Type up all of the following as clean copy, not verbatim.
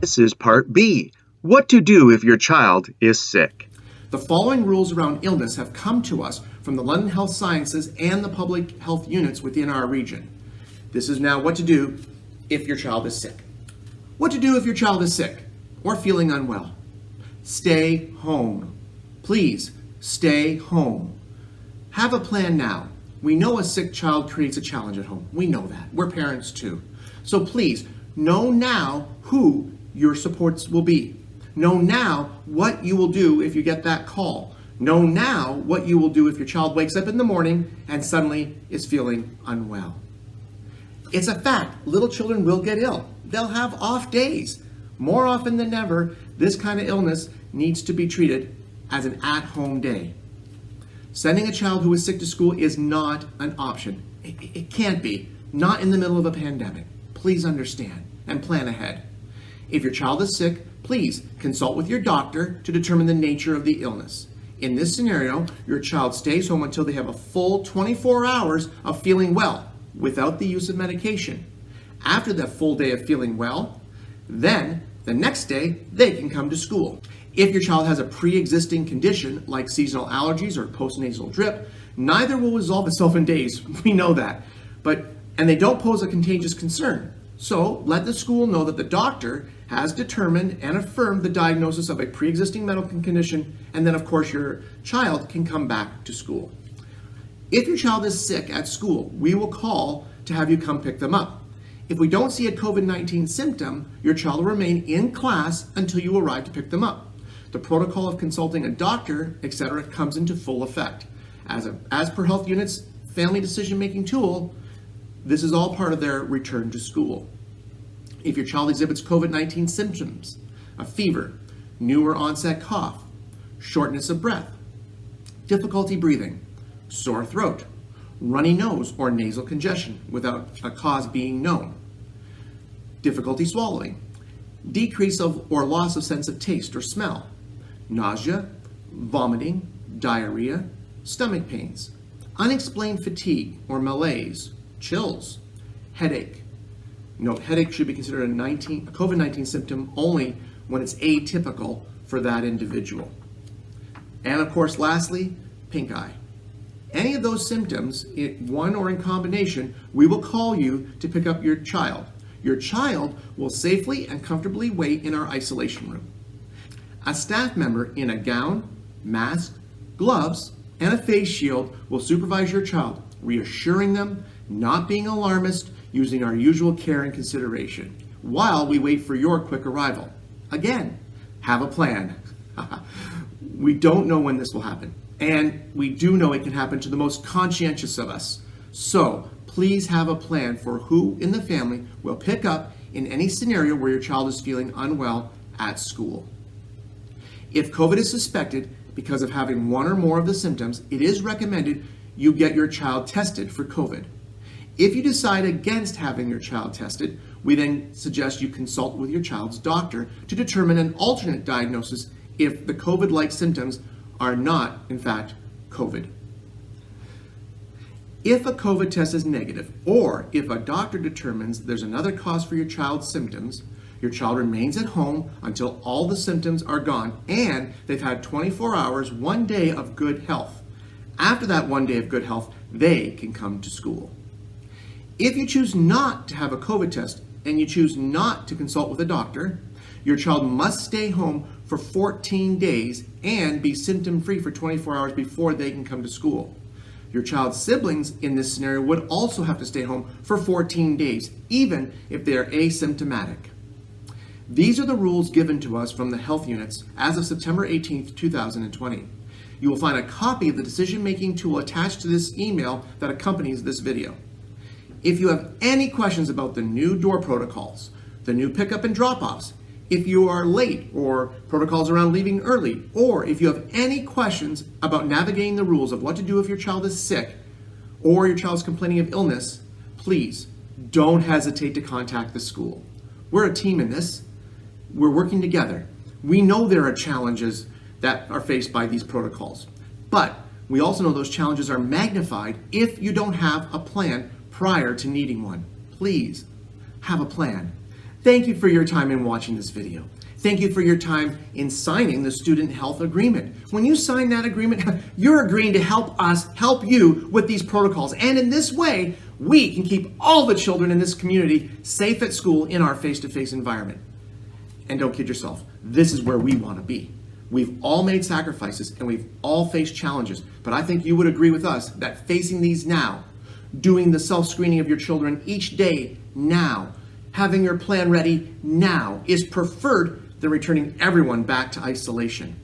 This is part B. What to do if your child is sick. The following rules around illness have come to us from the London Health Sciences and the public health units within our region. This is now what to do if your child is sick. What to do if your child is sick or feeling unwell. Stay home. Please stay home. Have a plan now. We know a sick child creates a challenge at home. We know that. We're parents too. So please know now who your supports will be. Know now what you will do if you get that call. Know now what you will do if your child wakes up in the morning and suddenly is feeling unwell. It's a fact, little children will get ill. They'll have off days. More often than ever, this kind of illness needs to be treated as an at-home day. Sending a child who is sick to school is not an option. It can't be, not in the middle of a pandemic. Please understand and plan ahead. If your child is sick, please consult with your doctor to determine the nature of the illness. In this scenario, your child stays home until they have a full 24 hours of feeling well without the use of medication. After that full day of feeling well, then the next day they can come to school. If your child has a pre-existing condition like seasonal allergies or postnasal drip, neither will resolve itself in days. We know that. And they don't pose a contagious concern. So let the school know that the doctor has determined and affirmed the diagnosis of a pre-existing medical condition, and then of course your child can come back to school. If your child is sick at school, we will call to have you come pick them up. If we don't see a COVID-19 symptom, your child will remain in class until you arrive to pick them up. The protocol of consulting a doctor, etc., comes into full effect. As per health units' family decision-making tool, this is all part of their return to school. If your child exhibits COVID-19 symptoms, a fever, newer onset cough, shortness of breath, difficulty breathing, sore throat, runny nose or nasal congestion without a cause being known, difficulty swallowing, decrease of or loss of sense of taste or smell, nausea, vomiting, diarrhea, stomach pains, unexplained fatigue or malaise, chills, headache. Note, headache should be considered a COVID-19 symptom only when it's atypical for that individual. And of course, lastly, pink eye. Any of those symptoms, one or in combination, we will call you to pick up your child. Your child will safely and comfortably wait in our isolation room. A staff member in a gown, mask, gloves, and a face shield will supervise your child, reassuring them, not being alarmist, using our usual care and consideration, while we wait for your quick arrival. Again, have a plan. We don't know when this will happen, and we do know it can happen to the most conscientious of us. So please have a plan for who in the family will pick up in any scenario where your child is feeling unwell at school. If COVID is suspected because of having one or more of the symptoms, it is recommended you get your child tested for COVID. If you decide against having your child tested, we then suggest you consult with your child's doctor to determine an alternate diagnosis if the COVID-like symptoms are not, in fact, COVID. If a COVID test is negative, or if a doctor determines there's another cause for your child's symptoms, your child remains at home until all the symptoms are gone and they've had 24 hours, 1 day of good health. After that 1 day of good health, they can come to school. If you choose not to have a COVID test and you choose not to consult with a doctor, your child must stay home for 14 days and be symptom-free for 24 hours before they can come to school. Your child's siblings in this scenario would also have to stay home for 14 days, even if they are asymptomatic. These are the rules given to us from the health units as of September 18th, 2020. You will find a copy of the decision-making tool attached to this email that accompanies this video. If you have any questions about the new door protocols, the new pickup and drop-offs, if you are late or protocols around leaving early, or if you have any questions about navigating the rules of what to do if your child is sick or your child is complaining of illness, please don't hesitate to contact the school. We're a team in this. We're working together. We know there are challenges that are faced by these protocols, but we also know those challenges are magnified if you don't have a plan prior to needing one. Please have a plan. Thank you for your time in watching this video. Thank you for your time in signing the Student Health Agreement. When you sign that agreement, you're agreeing to help us help you with these protocols. And in this way, we can keep all the children in this community safe at school in our face-to-face environment. And don't kid yourself, this is where we want to be. We've all made sacrifices and we've all faced challenges, but I think you would agree with us that facing these now, doing the self-screening of your children each day now, having your plan ready now is preferred than returning everyone back to isolation.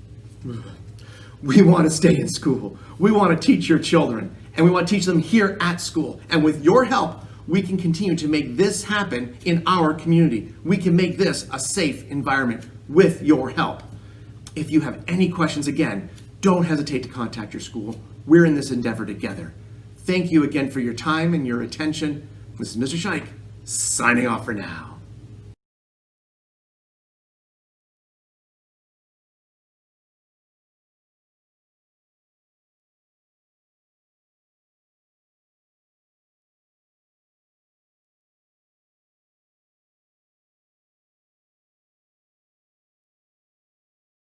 We want to stay in school. We want to teach your children, and we want to teach them here at school. And with your help, we can continue to make this happen in our community. We can make this a safe environment with your help. If you have any questions, again, don't hesitate to contact your school. We're in this endeavor together. Thank you again for your time and your attention. This is Mr. Scheich, signing off for now.